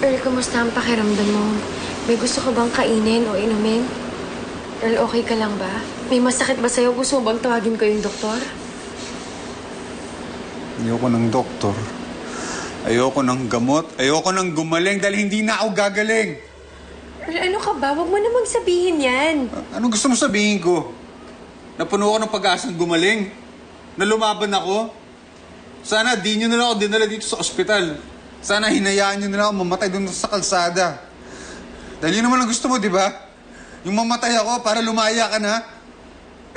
Earl, kumusta ang pakiramdam mo? May gusto ka bang kainin o inumin? Earl, okay ka lang ba? May masakit ba sa'yo? Gusto mo bang tawagin ko yung doktor? Ayoko ng doktor. Ayoko ng gamot. Ayoko ng gumaling dahil hindi na ako gagaling. Earl, ano ka ba? Huwag mo namang sabihin yan. Anong gusto mo sabihin ko? Napuno ako ng pag-asang gumaling? Na lumaban ako? Sana di nyo na lang ako dinala dito sa ospital. Sana hinayaan nyo na lang ako mamatay doon sa kalsada. Dahil yun naman ang gusto mo, di ba? Yung mamatay ako para lumaya ka na.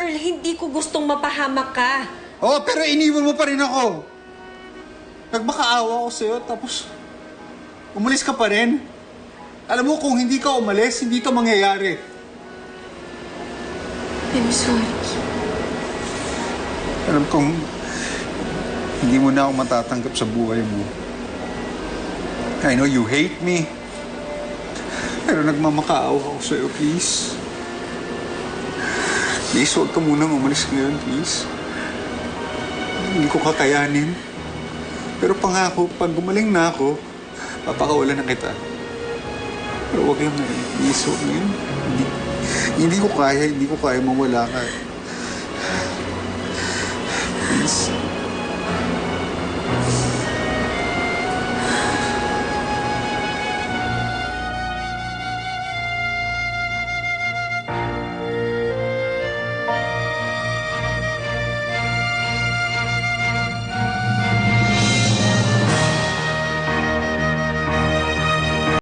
Earl, hindi ko gustong mapahamak ka. Oo, pero iniwan mo pa rin ako. Nagmakaawa ako sa'yo, tapos umalis ka pa rin. Alam mo, kung hindi ka umalis, hindi ito mangyayari. I'm sorry. Alam kong hindi mo na ako matatanggap sa buhay mo. I know you hate me. Pero nagmamakaawa ako sa'yo, please. Please, huwag ka munang umalis ngayon, please. Hindi ko kakayanin. Pero pangako, pag gumaling na ako, papakawalan na kita. Pero huwag lang ngayon, please, huwag ngayon. Hindi ko kaya mawala ka. Please.